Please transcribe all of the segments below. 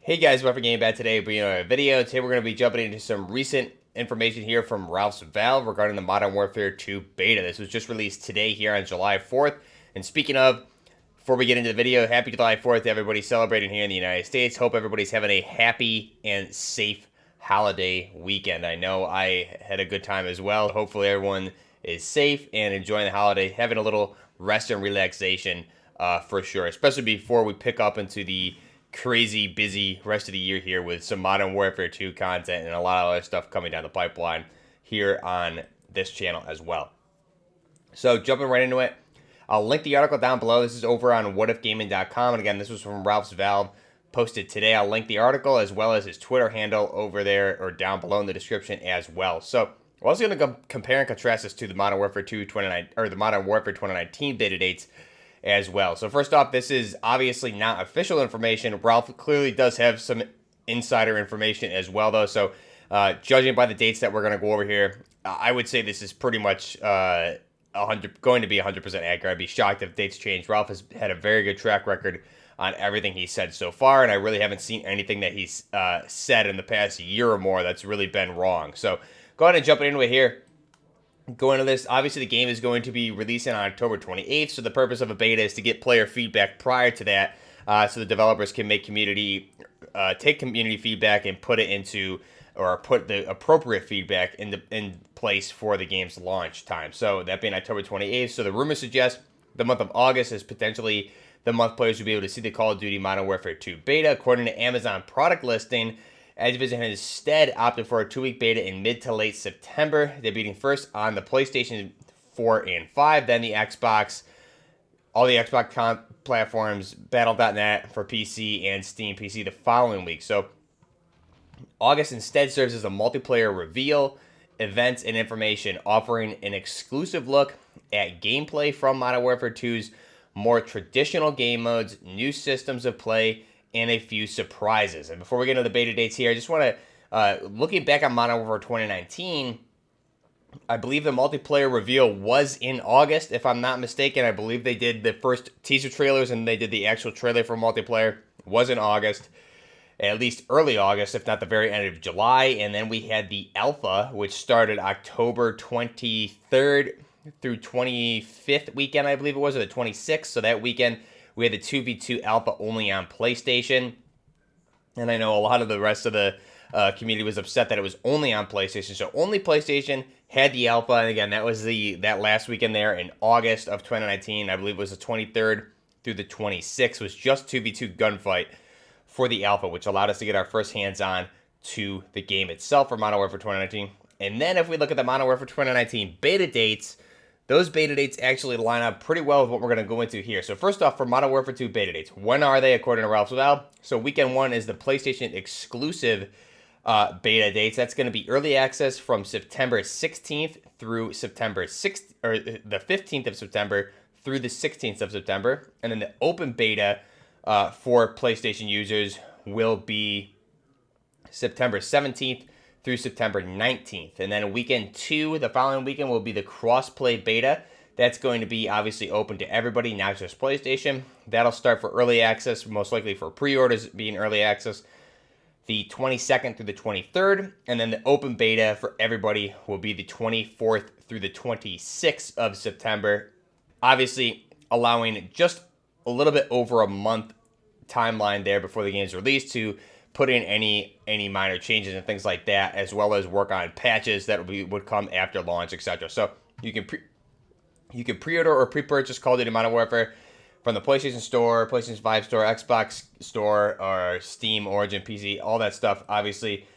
Hey guys, welcome for Game Bad today. Bringing a video. Today we're going to be jumping into some recent information here from Ralph's Valve regarding the Modern Warfare 2 beta. This was just released today here on July 4th. And speaking of, before we get into the video, happy July 4th to everybody celebrating here in the United States. Hope everybody's having a happy and safe holiday weekend. I know I had a good time as well. Hopefully everyone is safe and enjoying the holiday, having a little rest and relaxation for sure, especially before we pick up into the crazy busy rest of the year here with some Modern Warfare 2 content and a lot of other stuff coming down the pipeline here on this channel as well. So jumping right into it, I'll link the article down below. This is over on whatifgaming.com, and again, this was from Ralph's Valve, posted today. I'll link the article as well as his Twitter handle over there or down below in the description as well. So we're also going to compare and contrast this to the Modern Warfare 2 or the Modern Warfare 2019 beta dates as well. So first off, this is obviously not official information. Ralph clearly does have some insider information as well, though. So judging by the dates that we're going to go over here, I would say this is pretty much going to be 100% accurate. I'd be shocked if dates change. Ralph has had a very good track record on everything he's said so far, and I really haven't seen anything that he's said in the past year or more that's really been wrong. So go ahead and jump into it here. Going to this, obviously the game is going to be releasing on October 28th, so the purpose of a beta is to get player feedback prior to that, so the developers can take community feedback and put it into, or put the appropriate feedback in place for the game's launch time. So that being October 28th, so the rumors suggest the month of August is potentially the month players will be able to see the Call of Duty Modern Warfare 2 beta. According to Amazon product listing, Activision has instead opted for a 2-week beta in mid to late September, debuting first on the PlayStation 4 and 5, then the Xbox, all the Xbox platforms, Battle.net for PC, and Steam PC the following week. So August instead serves as a multiplayer reveal, events, and information, offering an exclusive look at gameplay from Modern Warfare 2's more traditional game modes, new systems of play, and a few surprises. And before we get into the beta dates here, I just want to, looking back on Modern Warfare 2019, I believe the multiplayer reveal was in August, if I'm not mistaken. I believe they did the first teaser trailers and they did the actual trailer for multiplayer. It was in August, at least early August, if not the very end of July. And then we had the alpha, which started October 23rd through 25th weekend, I believe it was, or the 26th. So that weekend, we had the 2v2 alpha only on PlayStation. And I know a lot of the rest of the community was upset that it was only on PlayStation. So only PlayStation had the alpha. And again, that was that last weekend there in August of 2019. I believe it was the 23rd through the 26th. Was just 2v2 gunfight for the alpha, which allowed us to get our first hands-on to the game itself for Modern Warfare 2019. And then if we look at the Modern Warfare 2019 beta dates, those beta dates actually line up pretty well with what we're going to go into here. So first off, for Modern Warfare 2 beta dates, when are they according to Ralph's Valve? So weekend 1 is the PlayStation exclusive beta dates. That's going to be early access from September 16th through September 6th, or the 15th of September through the 16th of September. And then the open beta for PlayStation users will be September 17th through September 19th. And then weekend 2, the following weekend, will be the crossplay beta. That's going to be obviously open to everybody, not just PlayStation. That'll start for early access, most likely for pre-orders being early access, the 22nd through the 23rd. And then the open beta for everybody will be the 24th through the 26th of September. Obviously, allowing just a little bit over a month timeline there before the game is released to put in any minor changes and things like that, as well as work on patches that would come after launch, etc. So you can pre-order or pre-purchase Call of Duty Modern Warfare from the PlayStation Store, PlayStation 5 Store, Xbox Store, or Steam, Origin, PC, all that stuff. Obviously,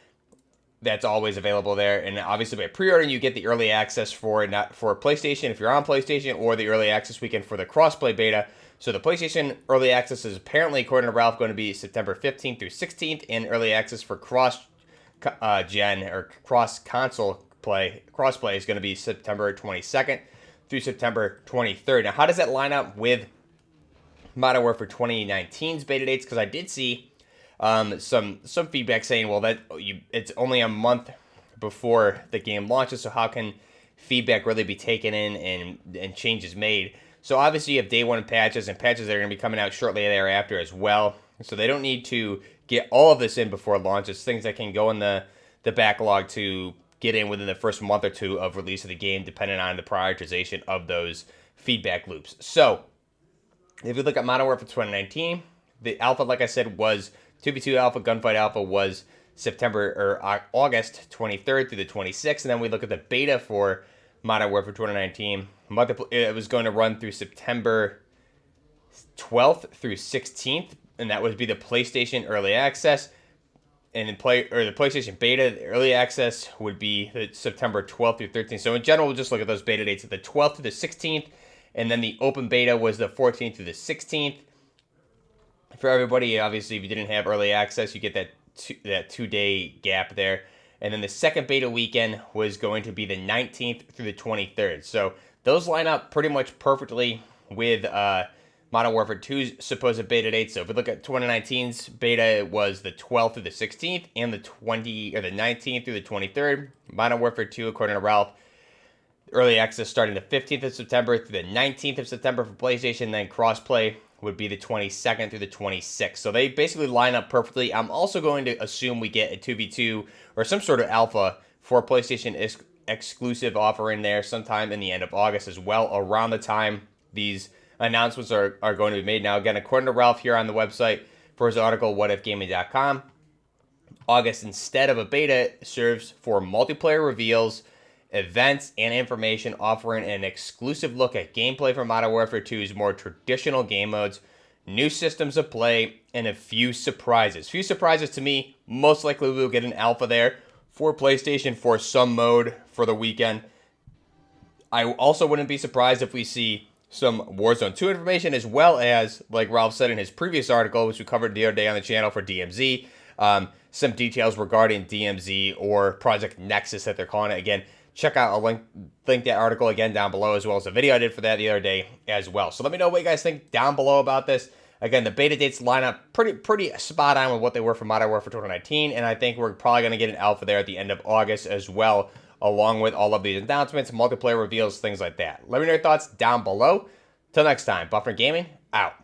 that's always available there. And obviously, by pre-ordering, you get the early access for PlayStation if you're on PlayStation, or the early access weekend for the crossplay beta. So the PlayStation early access is apparently, according to Ralph, going to be September 15th through 16th, and early access for cross-gen or cross-console crossplay is going to be September 22nd through September 23rd. Now, how does that line up with Modern Warfare 2019's beta dates? Because I did see some feedback saying, well, it's only a month before the game launches, so how can feedback really be taken in and changes made? So obviously you have day one patches and patches that are going to be coming out shortly thereafter as well. So they don't need to get all of this in before launch. It's things that can go in the backlog to get in within the first month or two of release of the game, depending on the prioritization of those feedback loops. So, if you look at Modern Warfare 2019, the alpha, like I said, was 2v2 alpha, gunfight alpha was August 23rd through the 26th, and then we look at the beta for Modern Warfare 2019. It was going to run through September 12th through 16th, and that would be the PlayStation Early Access. And the PlayStation Beta, the Early Access would be September 12th through 13th. So in general, we'll just look at those beta dates at the 12th to the 16th, and then the Open Beta was the 14th through the 16th. For everybody, obviously, if you didn't have Early Access, you get that 2-day gap there. And then the second beta weekend was going to be the 19th through the 23rd. So those line up pretty much perfectly with Modern Warfare 2's supposed beta date. So if we look at 2019's beta, it was the 12th through the 16th and the 19th through the 23rd. Modern Warfare 2, according to Ralph, early access starting the 15th of September through the 19th of September for PlayStation. Then crossplay would be the 22nd through the 26th. So they basically line up perfectly. I'm also going to assume we get a 2v2 or some sort of alpha for PlayStation exclusive offer in there sometime in the end of August as well, around the time these announcements are going to be made. Now, again, according to Ralph here on the website for his article, whatifgaming.com, August, instead of a beta, serves for multiplayer reveals, events, and information, offering an exclusive look at gameplay for Modern Warfare 2's more traditional game modes, new systems of play, and a few surprises. Few surprises to me. Most likely we'll get an alpha there for PlayStation for some mode for the weekend. I also wouldn't be surprised if we see some Warzone 2 information, as well as, like Ralph said in his previous article, which we covered the other day on the channel for DMZ, some details regarding DMZ or Project Nexus that they're calling it. Again, check out, I'll link that article again down below, as well as the video I did for that the other day as well. So let me know what you guys think down below about this. Again, the beta dates line up pretty spot on with what they were for Modern Warfare 2019, and I think we're probably going to get an alpha there at the end of August as well, along with all of these announcements, multiplayer reveals, things like that. Let me know your thoughts down below. Till next time, Buffering Gaming, out.